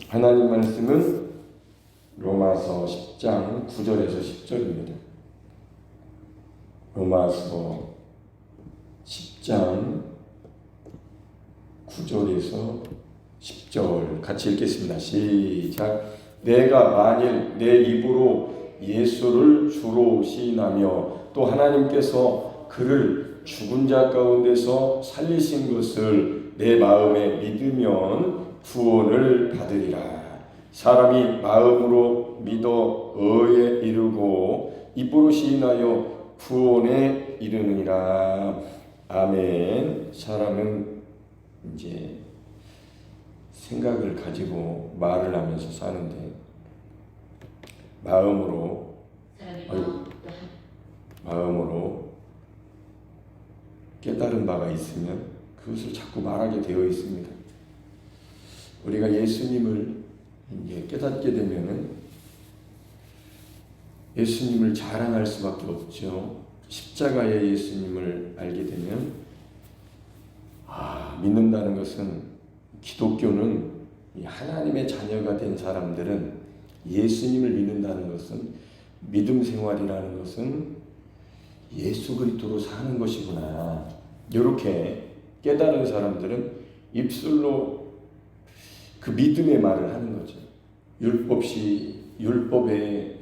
하나님 말씀은 로마서 10장 9절에서 10절입니다. 로마서 10장 9절에서 10절 같이 읽겠습니다. 시작. 내가 만일 내 입으로 예수를 주로 시인하며 또 하나님께서 그를 죽은 자 가운데서 살리신 것을 내 마음에 믿으면 구원을 받으리라. 사람이 마음으로 믿어 의에 이르고 입으로 시인하여 구원에 이르느니라. 아멘. 사람은 이제 생각을 가지고 말을 하면서 사는데 마음으로 깨달은 바가 있으면 그것을 자꾸 말하게 되어 있습니다. 우리가 예수님을 이제 깨닫게 되면은 예수님을 자랑할 수밖에 없죠. 십자가의 예수님을 알게 되면 믿는다는 것은, 기독교는 하나님의 자녀가 된 사람들은 예수님을 믿는다는 것은, 믿음 생활이라는 것은 예수 그리스도로 사는 것이구나, 이렇게 깨달은 사람들은 입술로 그 믿음의 말을 하는 거죠. 율법의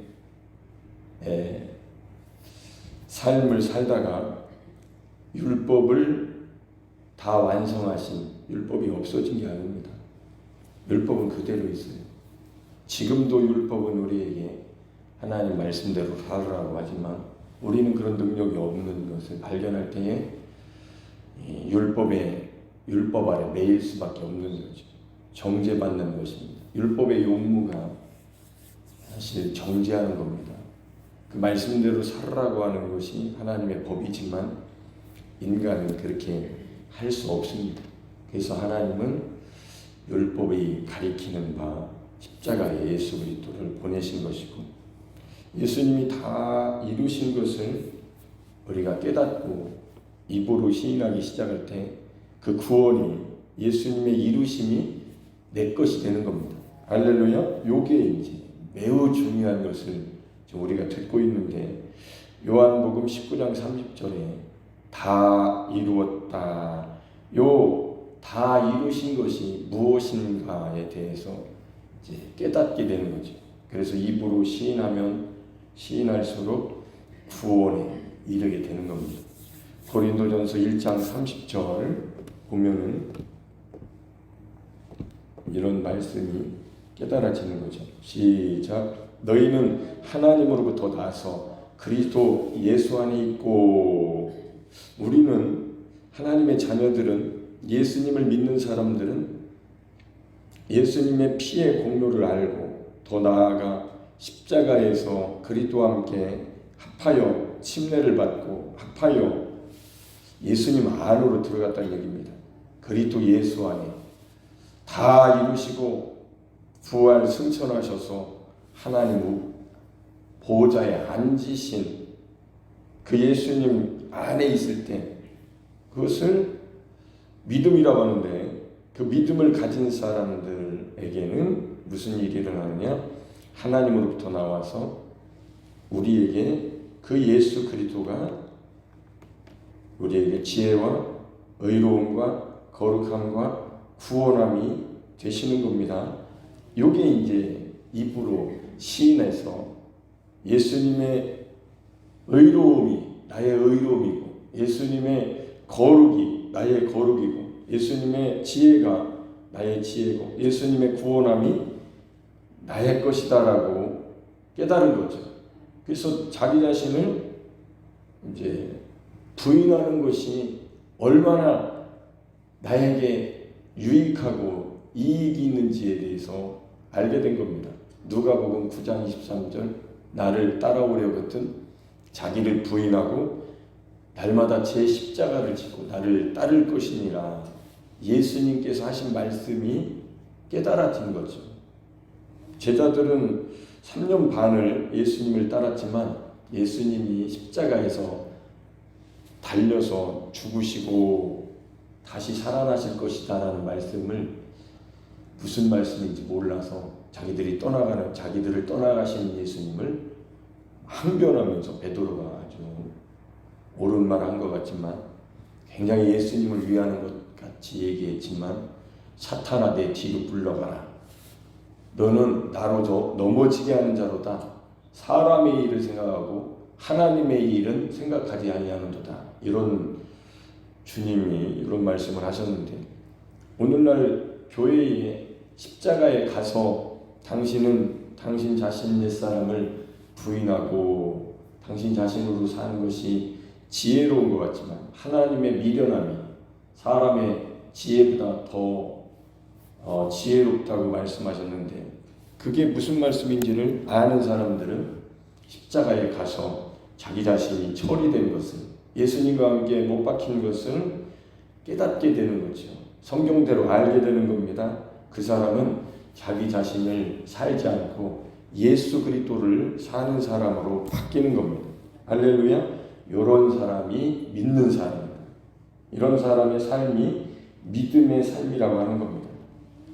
삶을 살다가 율법을 다 완성하신, 율법이 없어진 게 아닙니다. 율법은 그대로 있어요. 지금도 율법은 우리에게 하나님 말씀대로 살으라고 하지만 우리는 그런 능력이 없는 것을 발견할 때에 율법 아래 매일 수밖에 없는 거죠. 정죄받는 것입니다. 율법의 용무가 사실 정죄하는 겁니다. 그 말씀대로 살으라고 하는 것이 하나님의 법이지만 인간은 그렇게 할 수 없습니다. 그래서 하나님은 율법이 가리키는 바 십자가에 예수 그리스도를 보내신 것이고, 예수님이 다 이루신 것을 우리가 깨닫고 입으로 시인하기 시작할 때 그 구원이, 예수님의 이루심이 내 것이 되는 겁니다. 할렐루야. 요게 이제 매우 중요한 것을 지금 우리가 듣고 있는데, 요한복음 19장 30절에 다 이루었다. 다 이루신 것이 무엇인가에 대해서 이제 깨닫게 되는 거죠. 그래서 입으로 시인하면 시인할수록 구원에 이르게 되는 겁니다. 고린도전서 1장 30절 보면은 이런 말씀이 깨달아지는 거죠. 시작. 너희는 하나님으로부터 나서 그리스도 예수 안에 있고, 우리는 하나님의 자녀들은, 예수님을 믿는 사람들은 예수님의 피의 공로를 알고, 더 나아가 십자가에서 그리스도와 함께 합하여 침례를 받고 합하여 예수님 안으로 들어갔다는 얘기입니다. 그리스도 예수 안에 다 이루시고 부활 승천하셔서 하나님 보좌에 앉으신 그 예수님 안에 있을 때, 그것을 믿음이라고 하는데, 그 믿음을 가진 사람들에게는 무슨 일이 일어나느냐? 하나님으로부터 나와서 우리에게 그 예수 그리스도가 우리에게 지혜와 의로움과 거룩함과 구원함이 되시는 겁니다. 요게 이제 입으로 시인해서 예수님의 의로움이 나의 의로움이고, 예수님의 거룩이 나의 거룩이고, 예수님의 지혜가 나의 지혜고, 예수님의 구원함이 나의 것이다라고 깨달은 거죠. 그래서 자기 자신을 이제 부인하는 것이 얼마나 나에게 유익하고 이익이 있는지에 대해서 알게 된 겁니다. 누가복음 9장 23절, 나를 따라오려거든 자기를 부인하고 날마다 제 십자가를 지고 나를 따를 것이니라. 예수님께서 하신 말씀이 깨달아진 거죠. 제자들은 3년 반을 예수님을 따랐지만 예수님이 십자가에서 달려서 죽으시고 다시 살아나실 것이다라는 말씀을 무슨 말씀인지 몰라서 자기들을 떠나가신 예수님을 항변하면서 베드로가 아주 옳은 말 한 것 같지만 굉장히 예수님을 위하는 것 같이 얘기했지만, 사탄아 내 뒤로 물러가라. 너는 나로 넘어지게 하는 자로다. 사람의 일을 생각하고 하나님의 일은 생각하지 아니하는도다. 이런 주님이 이런 말씀을 하셨는데, 오늘날 교회에 십자가에 가서 당신은 당신 자신 옛사람을 부인하고 당신 자신으로 사는 것이 지혜로운 것 같지만, 하나님의 미련함이 사람의 지혜보다 더 지혜롭다고 말씀하셨는데, 그게 무슨 말씀인지를 아는 사람들은 십자가에 가서 자기 자신이 처리된 것을, 예수님과 함께 못 박힌 것을 깨닫게 되는 거죠. 성경대로 알게 되는 겁니다. 그 사람은 자기 자신을 살지 않고 예수 그리스도를 사는 사람으로 바뀌는 겁니다. 할렐루야. 이런 사람이 믿는 사람입니다. 이런 사람의 삶이 믿음의 삶이라고 하는 겁니다.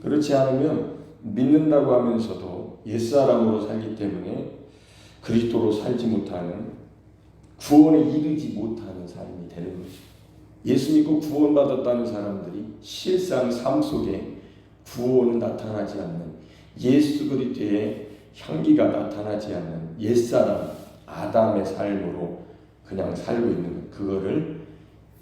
그렇지 않으면 믿는다고 하면서도 옛사람으로 살기 때문에 그리스도로 살지 못하는, 구원에 이르지 못하는 삶이 되는 것이죠. 예수 믿고 구원받았다는 사람들이 실상 삶 속에 구원은 나타나지 않는, 예수 그리스도의 향기가 나타나지 않는 옛사람 아담의 삶으로 그냥 살고 있는 것, 그거를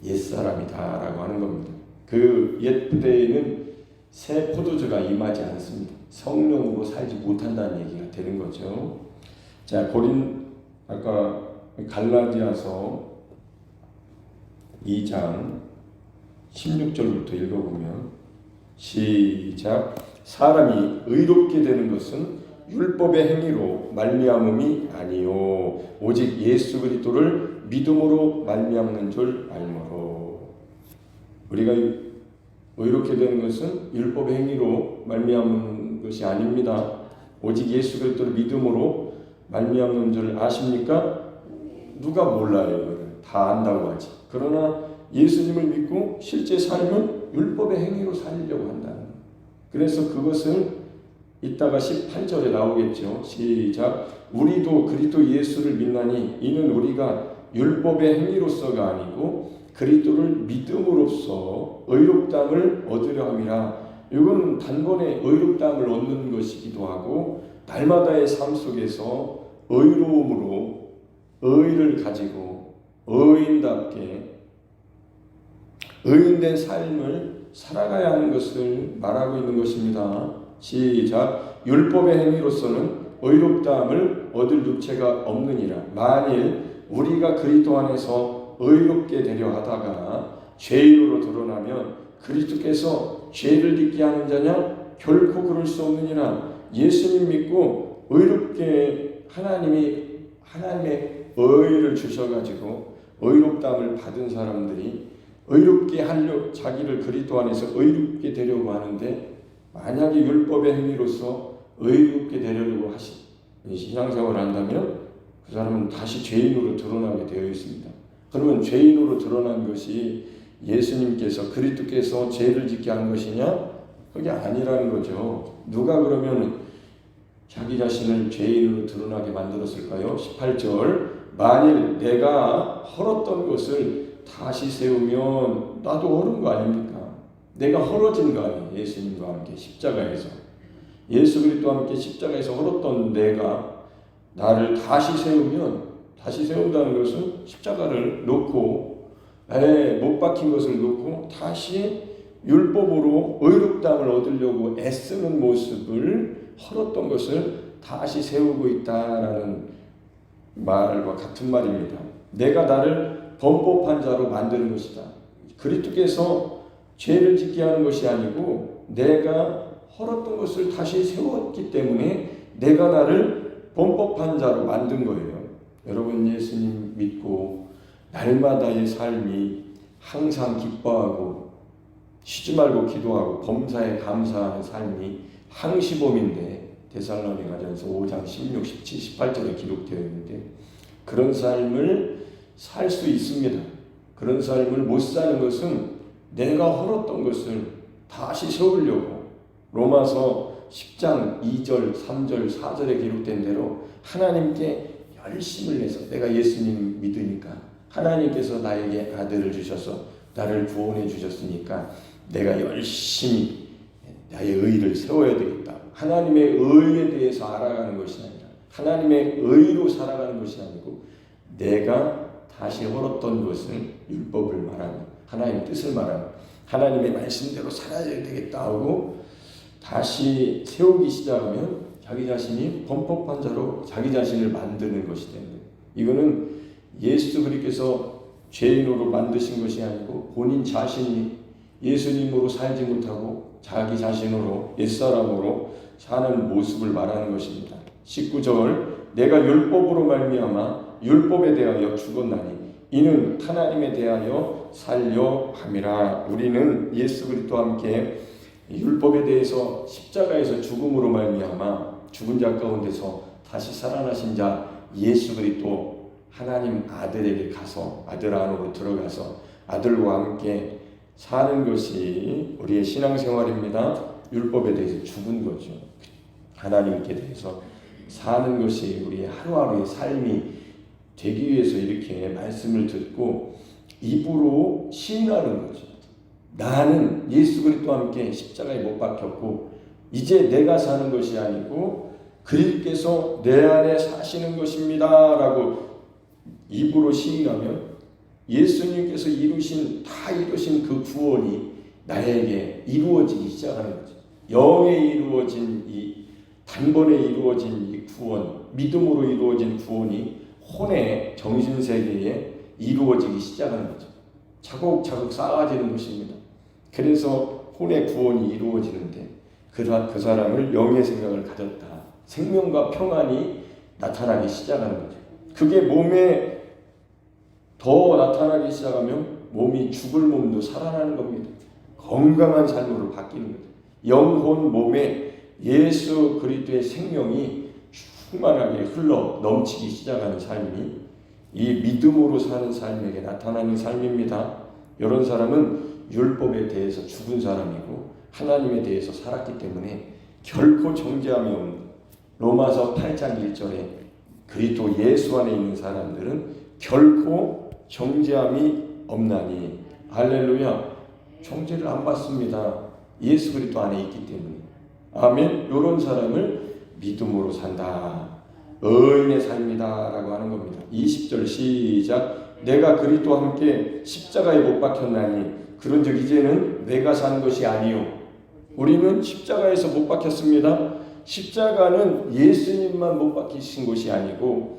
옛사람이다라고 하는 겁니다. 그 옛 부대에는 새 포도주가 임하지 않습니다. 성령으로 살지 못한다는 얘기가 되는 거죠. 자, 아까 갈라디아서 2장 16절부터 읽어보면, 시작. 사람이 의롭게 되는 것은 율법의 행위로 말미암음이 아니요 오직 예수 그리스도를 믿음으로 말미암는 줄 알므로. 우리가 의롭게 되는 것은 율법의 행위로 말미암는 것이 아닙니다. 오직 예수 그리스도를 믿음으로 말미암는 줄 아십니까? 누가 몰라요? 이거를 다 안다고 하지. 그러나 예수님을 믿고 실제 삶은 율법의 행위로 살려고 한다는 거예요. 그래서 그것을 이따가 18절에 나오겠죠. 시작. 우리도 그리스도 예수를 믿나니 이는 우리가 율법의 행위로서가 아니고 그리스도를 믿음으로써 의롭다함을 얻으려 함이라. 이건 단번에 의롭다함을 얻는 것이기도 하고, 날마다의 삶 속에서 의로움으로 의를 가지고 의인답게 의인된 삶을 살아가야 하는 것을 말하고 있는 것입니다. 시작. 율법의 행위로서는 의롭다함을 얻을 육체가 없느니라. 만일 우리가 그리스도 안에서 의롭게 되려 하다가 죄인으로 드러나면 그리스도께서 죄를 짓게 하는 자냐? 결코 그럴 수 없느니라. 예수님 믿고 의롭게 하나님의 의를 주셔가지고 의롭다함을 받은 사람들이 의롭게 하려 자기를 그리스도 안에서 의롭게 되려고 하는데, 만약에 율법의 행위로서 의롭게 되려고 신앙생활을 한다면 그 사람은 다시 죄인으로 드러나게 되어 있습니다. 그러면 죄인으로 드러난 것이 예수님께서 그리스도께서 죄를 짓게 한 것이냐? 그게 아니라는 거죠. 누가 그러면 자기 자신을 죄인으로 드러나게 만들었을까요? 18절. 만일 내가 헐었던 것을 다시 세우면 나도 헐은 거 아닙니까? 내가 헐어진 거 아니에요. 예수님과 함께 십자가에서, 예수 그리스도와 함께 십자가에서 헐었던 내가 나를 다시 세우면, 다시 세운다는 것은 십자가를 놓고 못 박힌 것을 놓고 다시 율법으로 의롭다함을 얻으려고 애쓰는 모습을, 헐었던 것을 다시 세우고 있다라는 말과 같은 말입니다. 내가 나를 범법한 자로 만드는 것이다. 그리스도께서 죄를 짓게 하는 것이 아니고 내가 헐었던 것을 다시 세웠기 때문에 내가 나를 범법한 자로 만든 거예요. 여러분, 예수님 믿고 날마다의 삶이 항상 기뻐하고 쉬지 말고 기도하고 범사에 감사하는 삶이 항시범인데, 데살로니가전서 5장 16, 17, 18절에 기록되어 있는데, 그런 삶을 살 수 있습니다. 그런 삶을 못 사는 것은 내가 헐었던 것을 다시 세우려고 로마서 10장 2절, 3절, 4절에 기록된 대로 하나님께 열심을 내서 내가 예수님 믿으니까 하나님께서 나에게 아들을 주셔서 나를 구원해 주셨으니까 내가 열심히 나의 의를 세워야 되겠다. 하나님의 의에 대해서 알아가는 것이 아니라 하나님의 의로 살아가는 것이 아니고 내가 다시 헐었던 것을 율법을 말하는 하나님의 뜻을 말하는 하나님의 말씀대로 살아야 되겠다 하고 다시 세우기 시작하면 자기 자신이 범법한 자로 자기 자신을 만드는 것이 되는 거예요. 이거는 예수 그리스도께서 죄인으로 만드신 것이 아니고 본인 자신이 예수님으로 살지 못하고 자기 자신으로 옛사람으로 사는 모습을 말하는 것입니다. 19절 내가 율법으로 말미암아 율법에 대하여 죽었나니 이는 하나님에 대하여 살려 함이라. 우리는 예수 그리스도와 함께 율법에 대해서 십자가에서 죽음으로 말미암아 죽은 자 가운데서 다시 살아나신 자 예수 그리스도 하나님 아들에게 가서 아들 안으로 들어가서 아들과 함께 사는 것이 우리의 신앙생활입니다. 율법에 대해서 죽은 거죠. 하나님께 대해서 사는 것이 우리의 하루하루의 삶이 되기 위해서 이렇게 말씀을 듣고 입으로 시인하는 거죠. 나는 예수 그리스도와 함께 십자가에 못 박혔고 이제 내가 사는 것이 아니고 그리스도께서 내 안에 사시는 것입니다 라고 입으로 시인하면 예수님께서 다 이루신 그 구원이 나에게 이루어지기 시작하는 거죠. 영에 이루어진 단번에 이루어진 이 구원, 믿음으로 이루어진 구원이 혼의 정신세계에 이루어지기 시작하는 거죠. 차곡차곡 쌓아지는 것입니다. 그래서 혼의 구원이 이루어지는데 그 사람을 영의 생각을 가졌다. 생명과 평안이 나타나기 시작하는 거죠. 그게 몸에 더 나타나기 시작하면 몸이 죽을 몸도 살아나는 겁니다. 건강한 삶으로 바뀌는 거죠. 영혼 몸에 예수 그리스도의 생명이 충만하게 흘러 넘치기 시작하는 삶이 이 믿음으로 사는 삶에게 나타나는 삶입니다. 이런 사람은 율법에 대해서 죽은 사람이고 하나님에 대해서 살았기 때문에 결코 정죄함이 없는 로마서 8장 1절에 그리스도 예수 안에 있는 사람들은 결코 정죄함이 없나니 할렐루야. 정죄를 안 받습니다. 예수 그리스도 안에 있기 때문에. 아멘. 이런 사람을 믿음으로 산다. 의인의 삶이다 라고 하는 겁니다. 20절 시작. 내가 그리스도와 함께 십자가에 못 박혔나니 그런즉 이제는 내가 산 것이 아니요. 우리는 십자가에서 못 박혔습니다. 십자가는 예수님만 못 박히신 것이 아니고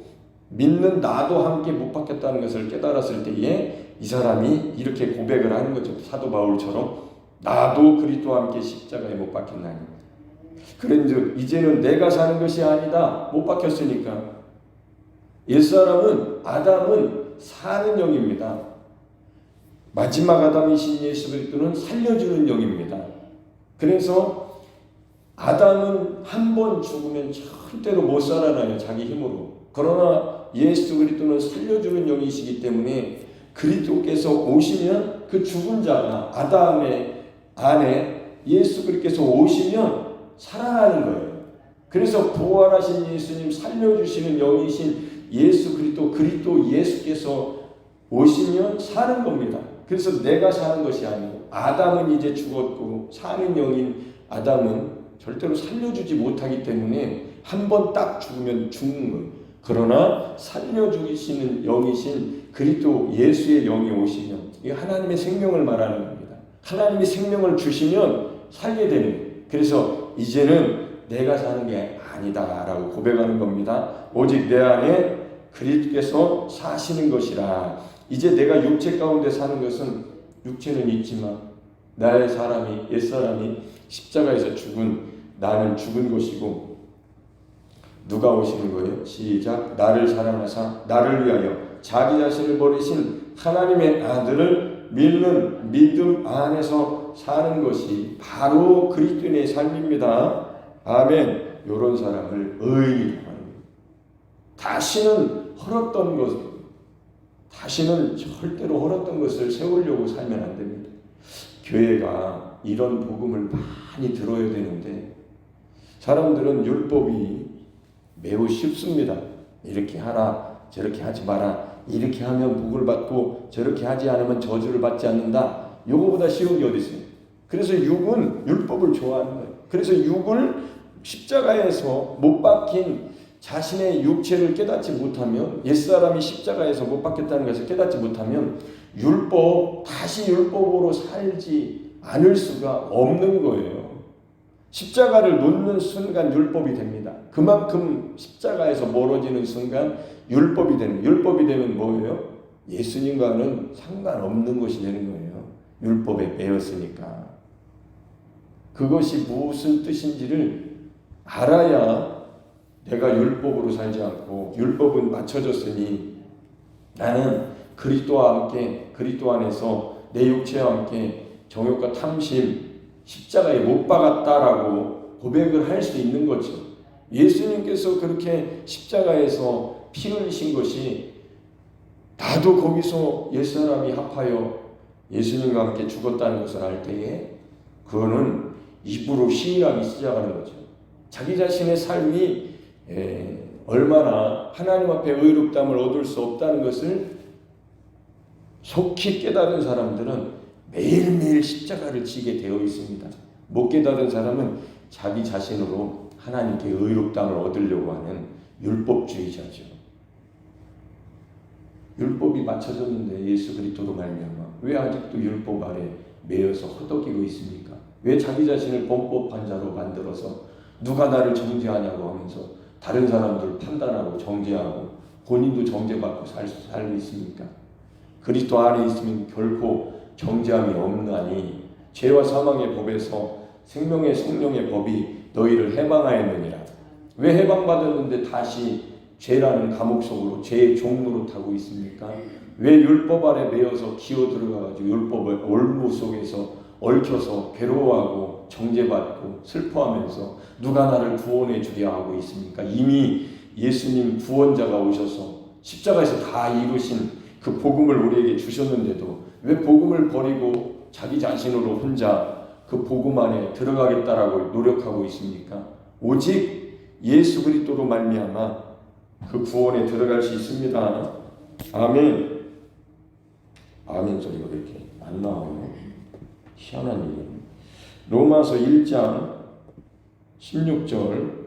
믿는 나도 함께 못 박혔다는 것을 깨달았을 때에 이 사람이 이렇게 고백을 하는 거죠. 사도 바울처럼 나도 그리스도와 함께 십자가에 못 박혔나니 그런즉 이제는 내가 사는 것이 아니다. 못 박혔으니까. 옛사람은 아담은 사는 영입니다. 마지막 아담이신 예수 그리스도는 살려주는 영입니다. 그래서 아담은 한 번 죽으면 절대로 못 살아나요. 자기 힘으로. 그러나 예수 그리스도는 살려주는 영이시기 때문에 그리스도께서 오시면 그 죽은 자가 아담의 안에 예수 그리스도께서 오시면 살아나는 거예요. 그래서 부활하신 예수님 살려주시는 영이신 예수 그리스도 예수께서 오시면 사는 겁니다. 그래서 내가 사는 것이 아니고 아담은 이제 죽었고 사는 영인 아담은 절대로 살려주지 못하기 때문에 한 번 딱 죽으면 죽는 거예요. 그러나 살려주시는 영이신 그리스도 예수의 영이 오시면 이 하나님의 생명을 말하는 겁니다. 하나님이 생명을 주시면 살게 되는 거예요. 그래서 이제는 내가 사는 게 아니다 라고 고백하는 겁니다. 오직 내 안에 그리스도께서 사시는 것이라. 이제 내가 육체 가운데 사는 것은 육체는 있지만 나의 사람이 옛사람이 십자가에서 죽은 나는 죽은 것이고 누가 오시는 거예요? 시작. 나를 사랑하사 나를 위하여 자기 자신을 버리신 하나님의 아들을 믿는 믿음 안에서 사는 것이 바로 그리스도인의 삶입니다. 아멘. 이런 사람을 의인이라고 합니다. 다시는 헐었던 것, 다시는 절대로 헐었던 것을 세우려고 살면 안 됩니다. 교회가 이런 복음을 많이 들어야 되는데 사람들은 율법이 매우 쉽습니다. 이렇게 하라, 저렇게 하지 마라, 이렇게 하면 복을 받고 저렇게 하지 않으면 저주를 받지 않는다. 요거보다 쉬운 게 어디 있어요? 그래서 육은 율법을 좋아하는 거예요. 그래서 육을 십자가에서 못 박힌 자신의 육체를 깨닫지 못하면, 옛사람이 십자가에서 못 박혔다는 것을 깨닫지 못하면 다시 율법으로 살지 않을 수가 없는 거예요. 십자가를 놓는 순간 율법이 됩니다. 그만큼 십자가에서 멀어지는 순간 율법이 되면 뭐예요? 예수님과는 상관없는 것이 되는 거예요. 율법에 매였으니까. 그것이 무슨 뜻인지를 알아야 내가 율법으로 살지 않고, 율법은 맞춰졌으니 나는 그리스도와 함께, 그리스도 안에서 내 육체와 함께 정욕과 탐심 십자가에 못 박았다라고 고백을 할 수 있는 거죠. 예수님께서 그렇게 십자가에서 피 흘리신 것이, 나도 거기서 옛사람이 합하여 예수님과 함께 죽었다는 것을 알 때에 그거는 입으로 시인하기 시작하는 거죠. 자기 자신의 삶이 얼마나 하나님 앞에 의롭다함을 얻을 수 없다는 것을 속히 깨달은 사람들은 매일매일 십자가를 지게 되어 있습니다. 못 깨달은 사람은 자기 자신으로 하나님께 의롭다함을 얻으려고 하는 율법주의자죠. 율법이 맞춰졌는데 예수 그리스도로 말미암아 왜 아직도 율법 아래 매여서 허덕이고 있습니까? 왜 자기 자신을 범법한 자로 만들어서 누가 나를 정죄하냐고 하면서 다른 사람들을 판단하고 정죄하고 본인도 정죄받고 살고 있습니까? 그리스도 안에 있으면 결코 정죄함이 없나니 죄와 사망의 법에서 생명의 성령의 법이 너희를 해방하였느니라. 왜 해방받았는데 다시 죄라는 감옥 속으로, 죄의 종로로 타고 있습니까? 왜 율법 아래 매여서 기어 들어가가지고 율법의 올무 속에서 얽혀서 괴로워하고 정죄받고 슬퍼하면서 누가 나를 구원해 주려 하고 있습니까? 이미 예수님 구원자가 오셔서 십자가에서 다 이루신 그 복음을 우리에게 주셨는데도 왜 복음을 버리고 자기 자신으로 혼자 그 복음 안에 들어가겠다라고 노력하고 있습니까? 오직 예수 그리스도로 말미암아 그 구원에 들어갈 수 있습니다. 아멘. 아멘 소리가 왜 이렇게 안 나와요? 희한한 일이에요. 로마서 1장 16절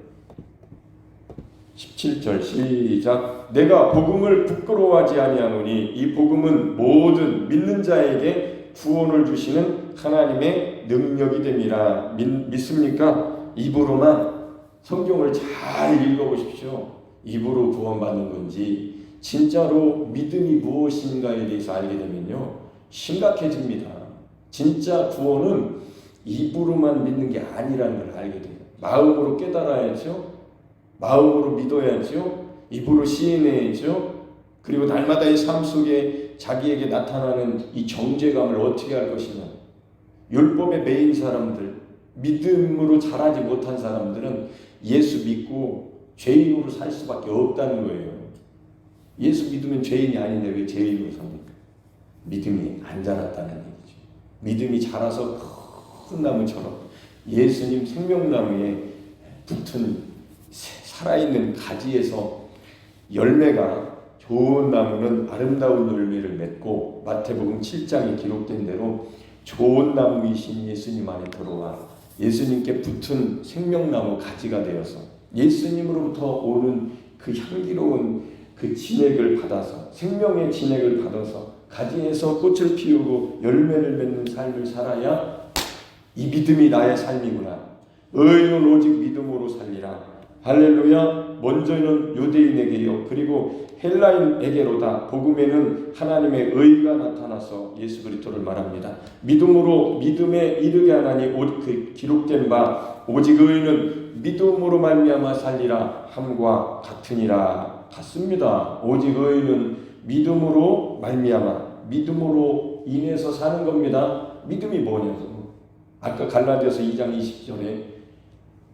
17절 시작. 내가 복음을 부끄러워하지 아니하노니 이 복음은 모든 믿는 자에게 구원을 주시는 하나님의 능력이 됨이라. 믿습니까? 입으로만 성경을 잘 읽어보십시오. 입으로 구원받는 건지 진짜로 믿음이 무엇인가에 대해서 알게 되면요 심각해집니다. 진짜 구원은 입으로만 믿는 게 아니라는 걸 알게 돼요. 마음으로 깨달아야죠. 마음으로 믿어야죠. 입으로 시인해야죠. 그리고 날마다의 삶 속에 자기에게 나타나는 이 정죄감을 어떻게 할 것이냐. 율법에 매인 사람들, 믿음으로 자라지 못한 사람들은 예수 믿고 죄인으로 살 수밖에 없다는 거예요. 예수 믿으면 죄인이 아닌데 왜 죄인으로 삽니까? 믿음이 안 자랐다는 얘기죠. 믿음이 자라서 큰 나무처럼 예수님 생명나무에 붙은 살아있는 가지에서 열매가, 좋은 나무는 아름다운 열매를 맺고 마태복음 7장에 기록된 대로 좋은 나무이신 예수님 안에 들어와 예수님께 붙은 생명나무 가지가 되어서 예수님으로부터 오는 그 향기로운 그 진액을 받아서, 생명의 진액을 받아서 가지에서 꽃을 피우고 열매를 맺는 삶을 살아야 이 믿음이 나의 삶이구나. 의인은 오직 믿음으로 살리라. 할렐루야. 먼저는 유대인에게요 그리고 헬라인에게로다. 복음에는 하나님의 의가 나타나서 예수 그리스도를 말합니다. 믿음으로 믿음에 이르게 하나니 그 기록된 바 오직 의인은 믿음으로 말미암아 살리라 함과 같으니라. 같습니다. 오직 의인은 믿음으로 말미암아, 믿음으로 인해서 사는 겁니다. 믿음이 뭐냐고. 아까 갈라디아서 2장 20절에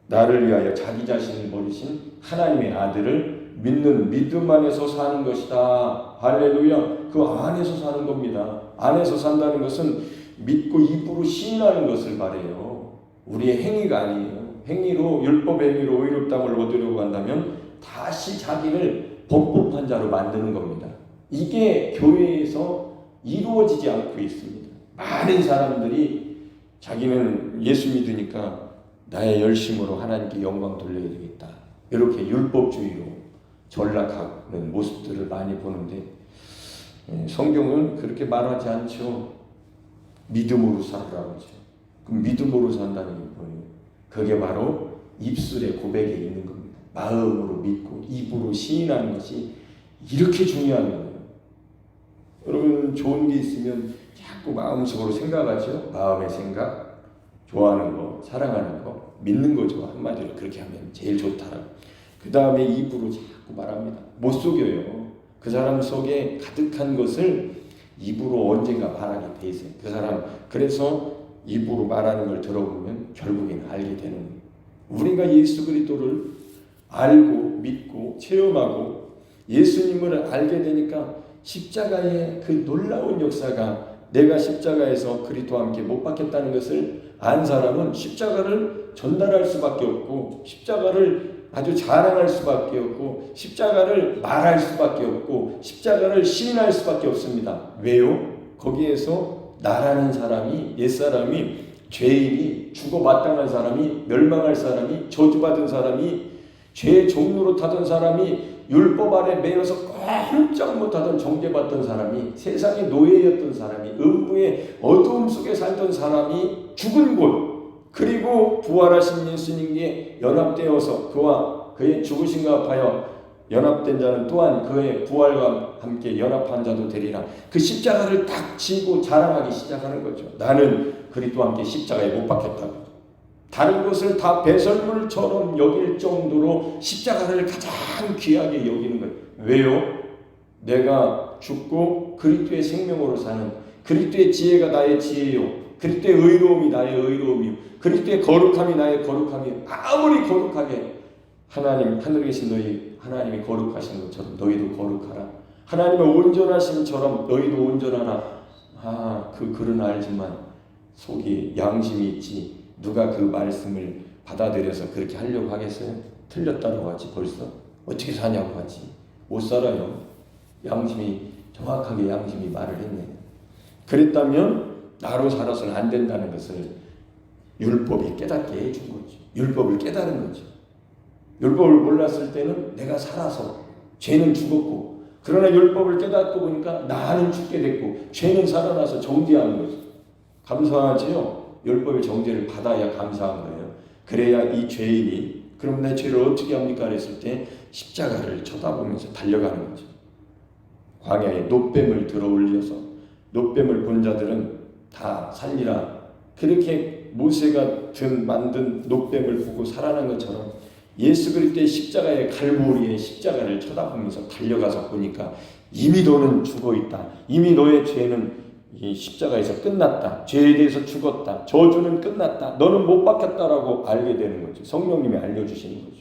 나를 위하여 자기 자신을 버리신 하나님의 아들을 믿는 믿음 안에서 사는 것이다. 할렐루야. 그 안에서 사는 겁니다. 안에서 산다는 것은 믿고 입으로 시인하는 것을 바래요. 우리의 행위가 아니에요. 행위로 율법의 행위로 의롭다함을 얻으려고 한다면 다시 자기를 범법한 자로 만드는 겁니다. 이게 교회에서 이루어지지 않고 있습니다. 많은 사람들이 자기는 예수 믿으니까 나의 열심으로 하나님께 영광 돌려야 되겠다, 이렇게 율법주의로 전락하는 모습들을 많이 보는데, 성경은 그렇게 말하지 않죠. 믿음으로 살으라고 하죠. 그럼 믿음으로 산다는 게 뭐예요? 그게 바로 입술의 고백에 있는 겁니다. 마음으로 믿고 입으로 시인하는 것이 이렇게 중요한 거예요. 여러분, 좋은 게 있으면 자꾸 마음속으로 생각하죠. 마음의 생각, 좋아하는 거, 사랑하는 거, 믿는 거 좋아. 한마디로 그렇게 하면 제일 좋다라고. 그 다음에 입으로 자꾸 말합니다. 못 속여요. 그 사람 속에 가득한 것을 입으로 언젠가 말하게 돼 있어요. 그 사람, 그래서 입으로 말하는 걸 들어보면 결국에는 알게 되는 거예요. 우리가 예수 그리스도를 알고 믿고 체험하고 예수님을 알게 되니까 십자가의 그 놀라운 역사가, 내가 십자가에서 그리스도와 함께 못 박혔다는 것을 안 사람은 십자가를 전달할 수밖에 없고, 십자가를 아주 자랑할 수밖에 없고, 십자가를 말할 수밖에 없고, 십자가를 시인할 수밖에 없습니다. 왜요? 거기에서 나라는 사람이, 옛사람이, 죄인이, 죽어 마땅한 사람이, 멸망할 사람이, 저주받은 사람이, 죄의 종로로 타던 사람이, 율법 아래 매여서 꼼짝 못하던 정죄받던 사람이, 세상의 노예였던 사람이, 음부의 어두움 속에 살던 사람이 죽은 곳, 그리고 부활하신 예수님께 연합되어서 그와 그의 죽으심과 합하여 연합된 자는 또한 그의 부활과 함께 연합한 자도 되리라. 그 십자가를 딱 지고 자랑하기 시작하는 거죠. 나는 그리스도와 함께 십자가에 못 박혔다고. 다른 것을 다 배설물처럼 여길 정도로 십자가를 가장 귀하게 여기는 거예요. 왜요? 내가 죽고 그리스도의 생명으로 사는, 그리스도의 지혜가 나의 지혜요, 그리스도의 의로움이 나의 의로움이요, 그리스도의 거룩함이 나의 거룩함이요. 아무리 거룩하게 하나님, 하늘에 계신 너희 하나님이 거룩하신 것처럼 너희도 거룩하라. 하나님의 온전하심처럼 너희도 온전하라. 그 글은 알지만 속에 양심이 있지. 누가 그 말씀을 받아들여서 그렇게 하려고 하겠어요? 틀렸다고 하지. 벌써 어떻게 사냐고 하지. 못 살아요. 양심이, 정확하게 양심이 말을 했네. 그랬다면 나로 살아서는 안 된다는 것을 율법이 깨닫게 해준 거죠. 율법을 깨달은 거죠. 율법을 몰랐을 때는 내가 살아서 죄는 죽었고, 그러나 율법을 깨닫고 보니까 나는 죽게 됐고 죄는 살아나서 정죄하는 거죠. 감사하지요? 율법의 정죄를 받아야 감사한 거예요. 그래야 이 죄인이 그럼 내 죄를 어떻게 합니까? 그랬을 때 십자가를 쳐다보면서 달려가는 거죠. 광야에 놋뱀을 들어 올려서 놋뱀을 본 자들은 다 살리라. 그렇게 모세가 만든 놋뱀을 보고 살아난 것처럼 예수 그리스도의 십자가의 갈보리의 십자가를 쳐다보면서 달려가서 보니까 이미 너는 죽어있다. 이미 너의 죄는 이 십자가에서 끝났다. 죄에 대해서 죽었다. 저주는 끝났다. 너는 못 박혔다라고 알게 되는 거죠. 성령님이 알려주시는 거죠.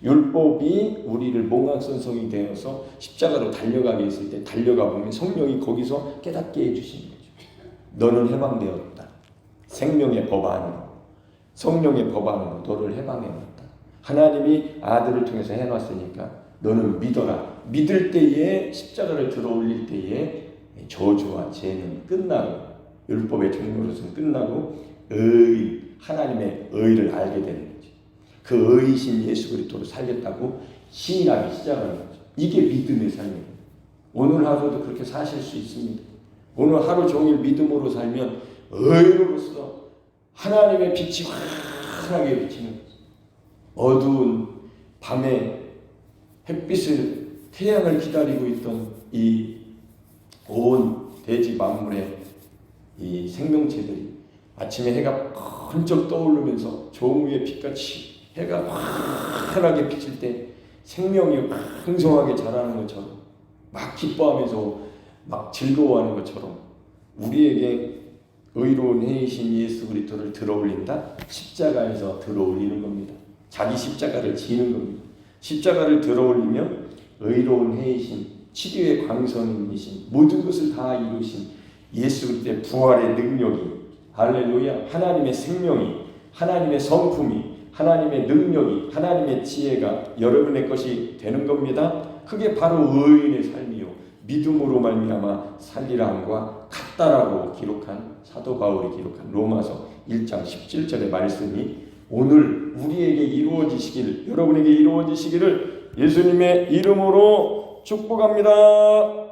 율법이 우리를 몽환선성이 되어서 십자가로 달려가게 했을 때 달려가 보면 성령이 거기서 깨닫게 해주시는 거죠. 너는 해방되었다. 생명의 법 안으로, 성령의 법 안으로 너를 해방해놨다. 하나님이 아들을 통해서 해놨으니까 너는 믿어라. 믿을 때에 십자가를 들어 올릴 때에 저주와 죄는 끝나고, 율법의 종로로서는 끝나고 하나님의 의를 알게 되는 거죠. 그 의이신 예수 그리스도로 살겠다고 시인하기 시작하는 거죠. 이게 믿음의 삶이에요. 오늘 하루도 그렇게 사실 수 있습니다. 오늘 하루 종일 믿음으로 살면 의로로서 하나님의 빛이 환하게 비치는 거죠. 어두운 밤에 햇빛을, 태양을 기다리고 있던 이 온 대지 만물의 이 생명체들이 아침에 해가 번쩍 떠오르면서 정우의 빛같이 해가 환하게 비칠 때 생명이 풍성하게 자라는 것처럼, 막 기뻐하면서 막 즐거워하는 것처럼 우리에게 의로운 해이신 예수 그리스도를 들어올린다? 십자가에서 들어올리는 겁니다. 자기 십자가를 지는 겁니다. 십자가를 들어올리면 의로운 해이신, 치료의 광선이신, 모든 것을 다 이루신 예수 그리스도의 부활의 능력이, 할렐루야, 하나님의 생명이, 하나님의 성품이, 하나님의 능력이, 하나님의 지혜가 여러분의 것이 되는 겁니다. 그게 바로 의인의 삶이요 믿음으로 말미암아 살리라 함과 같다라고 기록한 사도 바울이 기록한 로마서 1장 17절의 말씀이 오늘 우리에게 이루어지시길, 여러분에게 이루어지시기를 예수님의 이름으로 축복합니다.